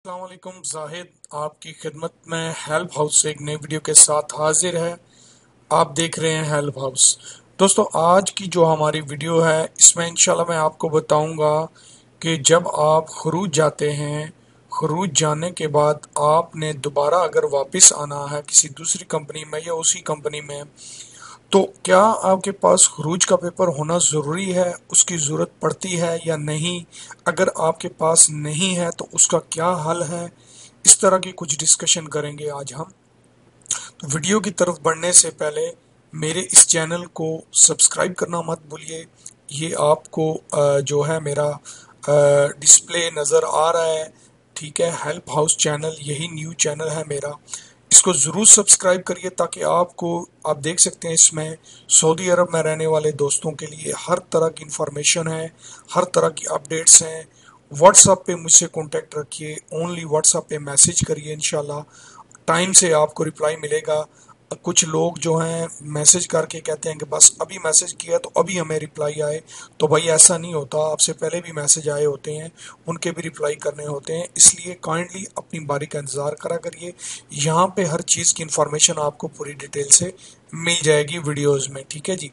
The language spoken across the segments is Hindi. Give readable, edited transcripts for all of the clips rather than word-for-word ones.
अस्सलाम वालेकुम। जाहिद आपकी खिदमत में हेल्प हाउस से एक नई वीडियो के साथ हाजिर है। आप देख रहे हैं हेल्प हाउस। दोस्तों, आज की जो हमारी वीडियो है इसमें इंशाल्लाह मैं आपको बताऊंगा कि जब आप खरूज जाते हैं, खरूज जाने के बाद आपने दोबारा अगर वापस आना है किसी दूसरी कंपनी में या उसी कंपनी में, तो क्या आपके पास खरूज का पेपर होना ज़रूरी है, उसकी ज़रूरत पड़ती है या नहीं? अगर आपके पास नहीं है तो उसका क्या हल है? इस तरह की कुछ डिस्कशन करेंगे आज हम। तो वीडियो की तरफ बढ़ने से पहले मेरे इस चैनल को सब्सक्राइब करना मत भूलिए। ये आपको जो है मेरा डिस्प्ले नज़र आ रहा है, ठीक है। हेल्प हाउस चैनल यही न्यू चैनल है मेरा। इसको ज़रूर सब्सक्राइब करिए ताकि आप देख सकते हैं इसमें सऊदी अरब में रहने वाले दोस्तों के लिए हर तरह की इंफॉर्मेशन है, हर तरह की अपडेट्स हैं। व्हाट्सएप पे मुझसे कांटेक्ट रखिए, ओनली व्हाट्सएप पे मैसेज करिए, इंशाल्लाह टाइम से आपको रिप्लाई मिलेगा। कुछ लोग जो हैं मैसेज करके कहते हैं कि बस अभी मैसेज किया तो अभी हमें रिप्लाई आए, तो भाई ऐसा नहीं होता। आपसे पहले भी मैसेज आए होते हैं, उनके भी रिप्लाई करने होते हैं। इसलिए काइंडली अपनी बारी का इंतज़ार करा करिए। यहाँ पे हर चीज़ की इंफॉर्मेशन आपको पूरी डिटेल से मिल जाएगी वीडियोस में, ठीक है जी।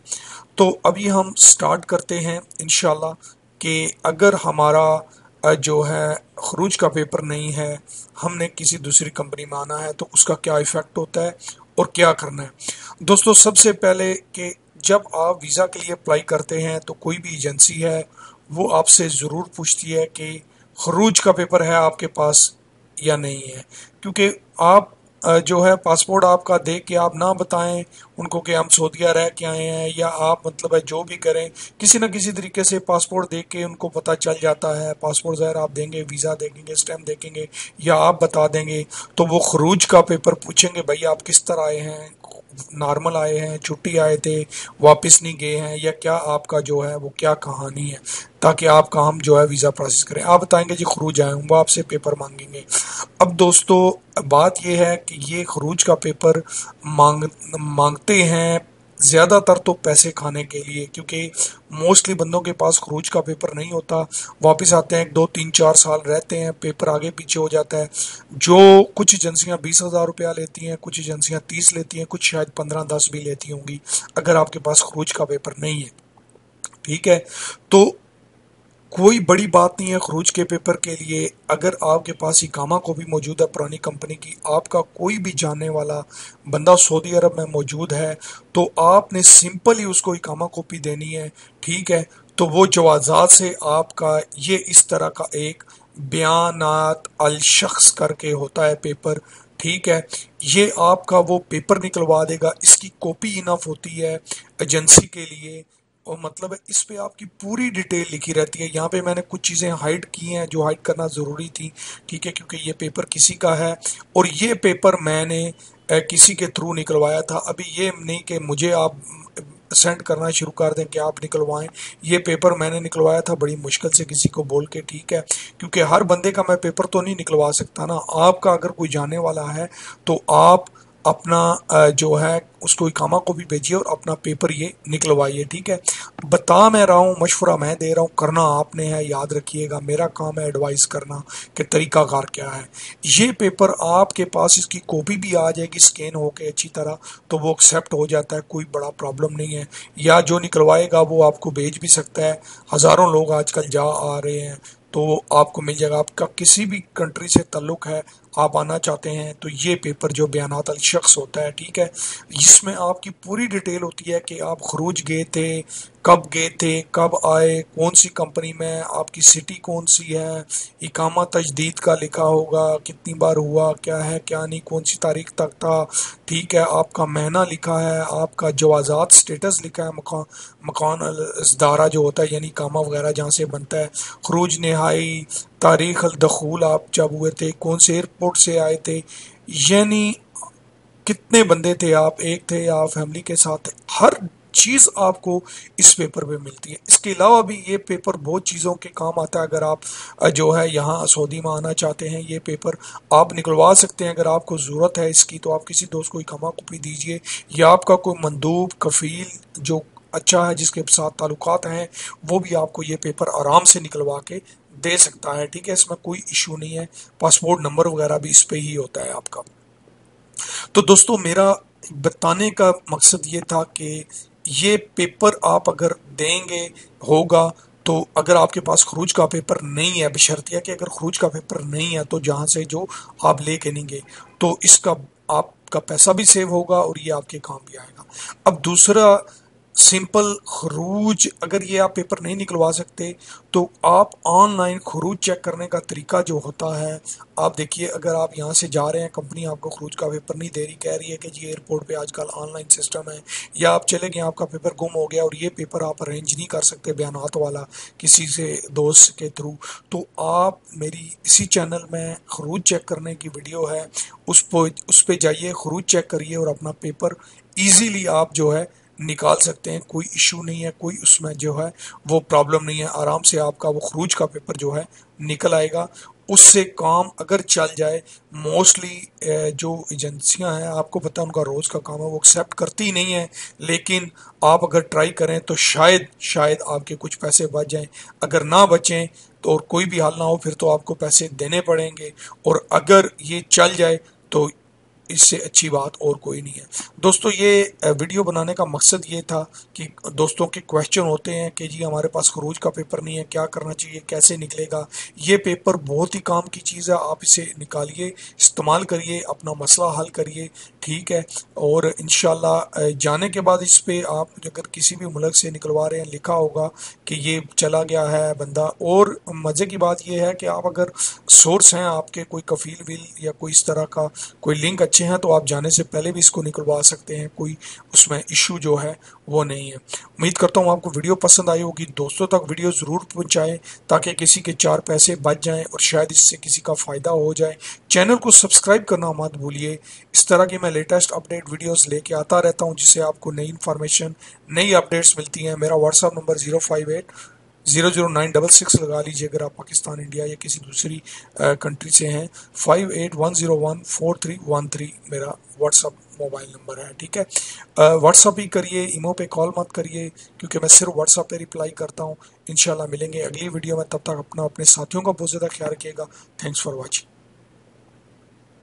तो अभी हम स्टार्ट करते हैं इंशाल्लाह कि अगर हमारा जो है खरूज का पेपर नहीं है, हमने किसी दूसरी कंपनी में आना है, तो उसका क्या इफ़ेक्ट होता है और क्या करना है। दोस्तों, सबसे पहले कि जब आप वीज़ा के लिए अप्लाई करते हैं तो कोई भी एजेंसी है वो आपसे ज़रूर पूछती है कि खरूज का पेपर है आपके पास या नहीं है। क्योंकि आप जो है पासपोर्ट आपका देख के आप ना बताएं उनको कि हम सऊदीया रह के आए हैं, या आप मतलब है जो भी करें, किसी न किसी तरीके से पासपोर्ट देख के उनको पता चल जाता है। पासपोर्ट ज़ाहिर आप देंगे, वीज़ा देखेंगे, स्टैम्प देखेंगे या आप बता देंगे, तो वो खरूज का पेपर पूछेंगे भाई आप किस तरह आए हैं, नॉर्मल आए हैं, छुट्टी आए थे, वापस नहीं गए हैं, या क्या आपका जो है वो क्या कहानी है, ताकि आपका हम जो है वीज़ा प्रोसेस करें। आप बताएंगे जी खरूज आए हूँ, वो आपसे पेपर मांगेंगे। अब दोस्तों, बात यह है कि ये खरूज का पेपर मांगते हैं ज़्यादातर तो पैसे खाने के लिए, क्योंकि मोस्टली बंदों के पास खरूज का पेपर नहीं होता। वापस आते हैं, 2 3 4 साल रहते हैं, पेपर आगे पीछे हो जाता है। जो कुछ एजेंसियां 20,000 रुपया लेती हैं, कुछ एजेंसियां 30 लेती हैं, कुछ शायद 15 10 भी लेती होंगी अगर आपके पास खरूज का पेपर नहीं है, ठीक है। तो कोई बड़ी बात नहीं है खरूज के पेपर के लिए। अगर आपके पास इकामा को भी मौजूद है पुरानी कंपनी की, आपका कोई भी जानने वाला बंदा सऊदी अरब में मौजूद है, तो आपने सिंपल ही उसको इकामा कॉपी देनी है, ठीक है। तो वो जवाजात से आपका ये इस तरह का एक बयानात अल शख्स करके होता है पेपर, ठीक है। ये आपका वो पेपर निकलवा देगा, इसकी कॉपी इनफ होती है एजेंसी के लिए। और मतलब है इस पे आपकी पूरी डिटेल लिखी रहती है। यहाँ पे मैंने कुछ चीज़ें हाइड की हैं जो हाइड करना ज़रूरी थी, ठीक है, क्योंकि ये पेपर किसी का है और ये पेपर मैंने किसी के थ्रू निकलवाया था। अभी ये नहीं कि मुझे आप सेंड करना शुरू कर दें कि आप निकलवाएं। ये पेपर मैंने निकलवाया था बड़ी मुश्किल से किसी को बोल के, ठीक है, क्योंकि हर बंदे का मैं पेपर तो नहीं निकलवा सकता ना। आपका अगर कोई जाने वाला है तो आप अपना जो है उसको इकामा को भी भेजिए और अपना पेपर ये निकलवाइए, ठीक है। बता मैं रहा हूँ, मशवरा मैं दे रहा हूँ, करना आपने है, याद रखिएगा। मेरा काम है एडवाइस करना कि तरीकाकार क्या है। ये पेपर आपके पास इसकी कॉपी भी आ जाएगी स्कैन होके अच्छी तरह, तो वो एक्सेप्ट हो जाता है, कोई बड़ा प्रॉब्लम नहीं है। या जो निकलवाएगा वो आपको भेज भी सकता है, हज़ारों लोग आजकल जा आ रहे हैं, तो आपको मिल जाएगा। आपका किसी भी कंट्री से ताल्लुक़ है, आप आना चाहते हैं, तो ये पेपर जो बयानात अल शख्स होता है, ठीक है, इसमें आपकी पूरी डिटेल होती है कि आप खरूज गए थे, कब आए, कौन सी कंपनी में, आपकी सिटी कौन सी है, इकामा तजदीद का लिखा होगा, कितनी बार हुआ, क्या है क्या नहीं, कौन सी तारीख तक था, ठीक है, आपका महीना लिखा है, आपका जवाजात स्टेटस लिखा है, मकान मकान इस्दारा जो होता है यानी इकामा वगैरह जहाँ से बनता है, खरूज नहाई, तारीख अल दखूल, आप जब हुए थे, कौन से एयरपोर्ट से आए थे, यानी कितने बंदे थे आप, एक थे या फैमिली के साथ, हर चीज़ आपको इस पेपर पे मिलती है। इसके अलावा भी ये पेपर बहुत चीज़ों के काम आता है। अगर आप जो है यहाँ सऊदी में आना चाहते हैं, ये पेपर आप निकलवा सकते हैं। अगर आपको ज़रूरत है इसकी तो आप किसी दोस्त को इकामा कॉपी दीजिए, या आपका कोई मंदूब कफ़ील जो अच्छा है, जिसके साथ ताल्लुकात हैं, वो भी आपको ये पेपर आराम से निकलवा के दे सकता है, ठीक है, इसमें कोई इशू नहीं है। पासपोर्ट नंबर वगैरह भी इस पे ही होता है आपका। तो दोस्तों मेरा बताने का मकसद ये था कि ये पेपर आप अगर देंगे होगा, तो अगर आपके पास खरूज का पेपर नहीं है, बशर्तिया कि अगर खरूज का पेपर नहीं है तो जहाँ से जो आप लेके नहीं गए, तो इसका आपका पैसा भी सेव होगा और ये आपके काम भी आएगा। अब दूसरा सिंपल खरूज, अगर ये आप पेपर नहीं निकलवा सकते तो आप ऑनलाइन खरूज चेक करने का तरीका जो होता है, आप देखिए, अगर आप यहाँ से जा रहे हैं, कंपनी आपको खरूज का पेपर नहीं दे रही, कह रही है कि जी एयरपोर्ट पे आजकल ऑनलाइन सिस्टम है, या आप चले गए, आपका पेपर गुम हो गया और ये पेपर आप अरेंज नहीं कर सकते बयानात वाला किसी से दोस्त के थ्रू, तो आप मेरी इसी चैनल में खरूज चेक करने की वीडियो है, उस पर जाइए, खरूज चेक करिए और अपना पेपर ईजीली आप जो है निकाल सकते हैं। कोई इशू नहीं है, कोई उसमें जो है वो प्रॉब्लम नहीं है, आराम से आपका वो खरूज का पेपर जो है निकल आएगा। उससे काम अगर चल जाए, मोस्टली जो एजेंसियां हैं, आपको पता है उनका रोज़ का काम है, वो एक्सेप्ट करती नहीं है, लेकिन आप अगर ट्राई करें तो शायद शायद आपके कुछ पैसे बच जाएं। अगर ना बचें तो और कोई भी हाल ना हो, फिर तो आपको पैसे देने पड़ेंगे, और अगर ये चल जाए तो इससे अच्छी बात और कोई नहीं है। दोस्तों ये वीडियो बनाने का मकसद ये था कि दोस्तों के क्वेश्चन होते हैं कि जी हमारे पास खरूज का पेपर नहीं है, क्या करना चाहिए, कैसे निकलेगा। ये पेपर बहुत ही काम की चीज़ है, आप इसे निकालिए, इस्तेमाल करिए, अपना मसला हल करिए, ठीक है। और इंशाल्लाह जाने के बाद इस पे आप अगर किसी भी मुल्क से निकलवा रहे हैं, लिखा होगा कि ये चला गया है बंदा। और मज़े की बात ये है कि आप अगर सोर्स हैं आपके, कोई कफील विल या कोई इस तरह का कोई लिंक अच्छे हैं, तो आप जाने से पहले भी इसको निकलवा सकते हैं, कोई उसमें इशू जो है वो नहीं है। उम्मीद करता हूँ आपको वीडियो पसंद आई होगी। दोस्तों तक वीडियो ज़रूर पहुँचाएं ताकि किसी के चार पैसे बच जाएं और शायद इससे किसी का फ़ायदा हो जाए। चैनल को सब्सक्राइब करना मत भूलिए। इस तरह की मैं लेटेस्ट अपडेट वीडियोस लेके आता रहता हूँ, जिससे आपको नई इन्फॉर्मेशन, नई अपडेट्स मिलती हैं। मेरा व्हाट्सअप नंबर 058000966 लगा लीजिए अगर आप पाकिस्तान, इंडिया या किसी दूसरी कंट्री से हैं। 5810141313 मेरा व्हाट्सअप मोबाइल नंबर है, ठीक है। व्हाट्सअप ही करिए, ईमो पे कॉल मत करिए, क्योंकि मैं सिर्फ व्हाट्सअप पे रिप्लाई करता हूँ। इंशाल्लाह मिलेंगे अगली वीडियो में, तब तक अपना अपने साथियों का बहुत ज़्यादा ख्याल रखिएगा। Thanks for watching.